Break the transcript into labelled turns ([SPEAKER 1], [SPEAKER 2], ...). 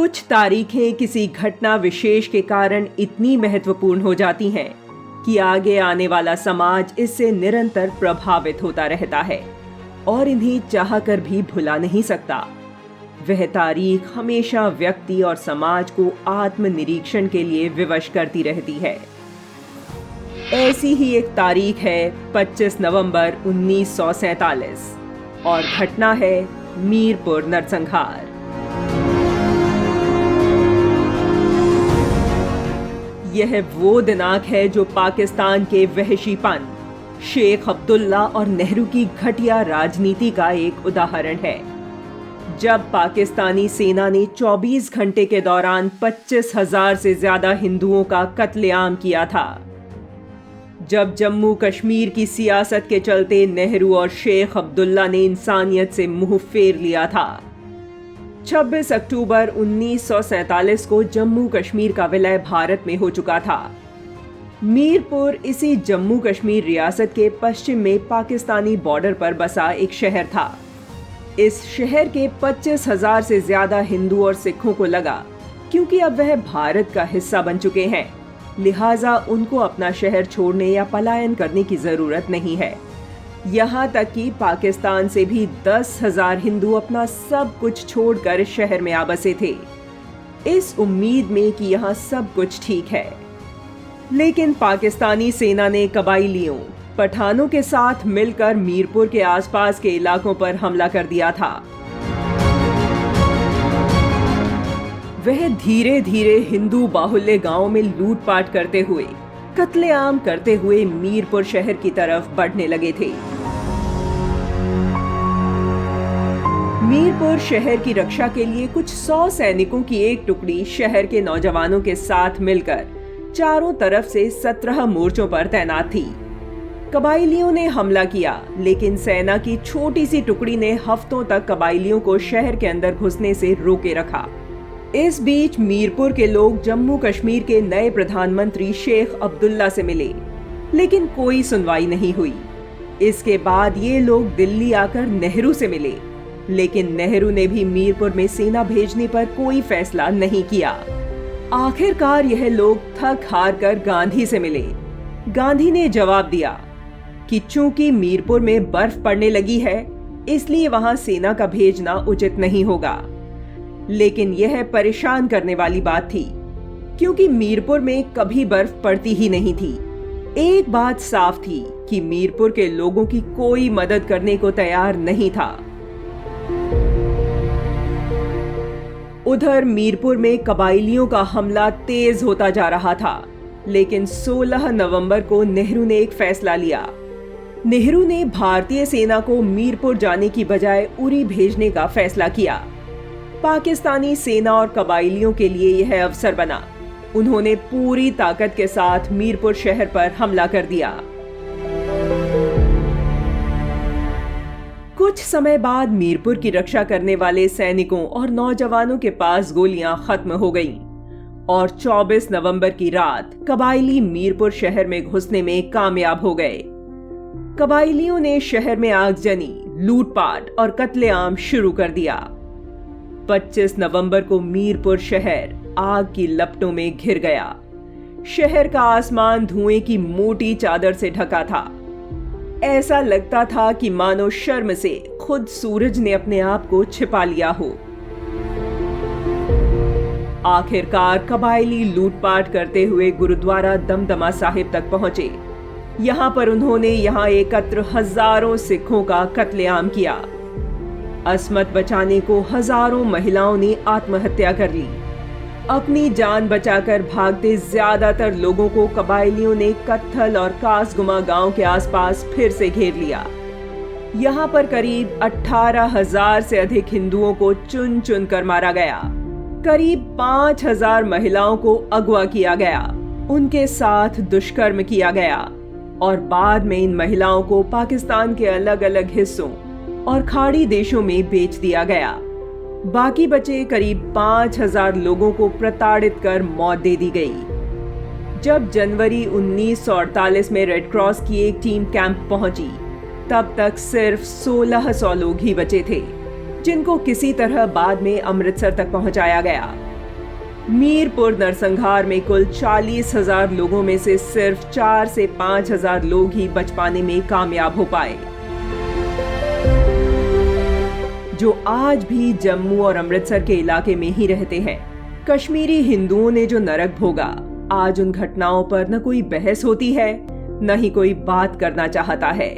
[SPEAKER 1] कुछ तारीखें किसी घटना विशेष के कारण इतनी महत्वपूर्ण हो जाती हैं कि आगे आने वाला समाज इससे निरंतर प्रभावित होता रहता है और इन्हें चाहकर भी भुला नहीं सकता। वह तारीख हमेशा व्यक्ति और समाज को आत्मनिरीक्षण के लिए विवश करती रहती है। ऐसी ही एक तारीख है 25 नवंबर 1947 और घटना है मीरपुर नरसंहार। यह वो दिनांक है जो पाकिस्तान के वहशीपन, शेख अब्दुल्ला और नेहरू की घटिया राजनीति का एक उदाहरण है। जब पाकिस्तानी सेना ने 24 घंटे के दौरान 25,000 से ज्यादा हिंदुओं का कत्लेआम किया था। जब जम्मू कश्मीर की सियासत के चलते नेहरू और शेख अब्दुल्ला ने इंसानियत से मुंह फेर लिया था। 26 अक्टूबर 1947 को जम्मू कश्मीर का विलय भारत में हो चुका था। मीरपुर इसी जम्मू कश्मीर रियासत के पश्चिम में पाकिस्तानी बॉर्डर पर बसा एक शहर था। इस शहर के 25,000 से ज्यादा हिंदू और सिखों को लगा क्योंकि अब वह भारत का हिस्सा बन चुके हैं, लिहाजा उनको अपना शहर छोड़ने या पलायन करने की जरूरत नहीं है। यहाँ तक कि पाकिस्तान से भी 10,000 हिंदू अपना सब कुछ छोड़कर शहर में आ बसे थे, इस उम्मीद में कि यहाँ सब कुछ ठीक है। लेकिन पाकिस्तानी सेना ने कबाइलियों, पठानों के साथ मिलकर मीरपुर के आसपास के इलाकों पर हमला कर दिया था। वह धीरे धीरे हिंदू बाहुल्य गांवों में लूटपाट करते हुए, कत्लेआम करते हुए मीरपुर शहर की तरफ बढ़ने लगे थे। मीरपुर शहर की रक्षा के लिए कुछ 100 सैनिकों की एक टुकड़ी शहर के नौजवानों के साथ मिलकर चारों तरफ से 17 मोर्चों पर तैनात थी। कबाइलियों ने हमला किया, लेकिन सेना की छोटी सी टुकड़ी ने हफ्तों तक कबाइलियों को शहर के अंदर घुसने से रोके रखा। इस बीच मीरपुर के लोग जम्मू कश्मीर के नए प्रधानमंत्री शेख अब्दुल्ला से मिले, लेकिन कोई सुनवाई नहीं हुई। इसके बाद ये लोग दिल्ली आकर नेहरू से मिले, लेकिन नेहरू ने भी मीरपुर में सेना भेजने पर कोई फैसला नहीं किया। आखिरकार यह लोग थक हार कर गांधी से मिले। गांधी ने जवाब दिया कि चूंकि मीरपुर में बर्फ पड़ने लगी है, इसलिए वहां सेना का भेजना उचित नहीं होगा। लेकिन यह परेशान करने वाली बात थी, क्योंकि मीरपुर में कभी बर्फ पड़ती ही नहीं थी। एक बात साफ थी कि मीरपुर के लोगों की कोई मदद करने को तैयार नहीं था। उधर मीरपुर में कबाइलियों का हमला तेज होता जा रहा था, लेकिन 16 नवंबर को नेहरू ने एक फैसला लिया। नेहरू ने भारतीय सेना को मीरपुर जाने की बजाय उरी भेजने का फैसला किया। पाकिस्तानी सेना और कबाइलियों के लिए यह अवसर बना। उन्होंने पूरी ताकत के साथ मीरपुर शहर पर हमला कर दिया। कुछ समय बाद मीरपुर की रक्षा करने वाले सैनिकों और नौजवानों के पास गोलियां खत्म हो गईं और 24 नवंबर की रात कबाइली मीरपुर शहर में घुसने में कामयाब हो गए। कबाइलियों ने शहर में आगजनी, लूटपाट और कत्लेआम शुरू कर दिया। 25 नवंबर को मीरपुर शहर आग की लपटों में घिर गया। शहर का आसमान धुएं की मोटी चादर से ढका था। ऐसा लगता था कि मानो शर्म से खुद सूरज ने अपने आप को छिपा लिया हो। आखिरकार कबाइली लूटपाट करते हुए गुरुद्वारा दमदमा साहिब तक पहुंचे। यहां पर उन्होंने यहां एकत्र हजारों सिखों का कत्लेआम किया। अस्मत बचाने को हजारों महिलाओं ने आत्महत्या कर ली। अपनी जान बचाकर भागते ज्यादातर लोगों को कबाइलियों ने कत्थल और कासगुमा गांव के आसपास फिर से घेर लिया। यहां पर करीब 18,000 से अधिक हिंदुओं को चुन चुन कर मारा गया। करीब 5,000 महिलाओं को अगवा किया गया, उनके साथ दुष्कर्म किया गया और बाद में इन महिलाओं को पाकिस्तान के अलग अलग हिस्सों और खाड़ी देशों में बेच दिया गया। बाकी बचे करीब 5,000 लोगों को प्रताड़ित कर मौत दे दी गई। जब जनवरी 1948 में रेड क्रॉस की एक टीम कैंप पहुंची, तब तक सिर्फ 1600 लोग ही बचे थे, जिनको किसी तरह बाद में अमृतसर तक पहुंचाया गया। मीरपुर नरसंहार में कुल 40,000 लोगों में से सिर्फ 4 से 5,000 लोग ही बच पाने में कामयाब हो पाए, जो आज भी जम्मू और अमृतसर के इलाके में ही रहते हैं। कश्मीरी हिंदुओं ने जो नरक भोगा, आज उन घटनाओं पर न कोई बहस होती है, न ही कोई बात करना चाहता है।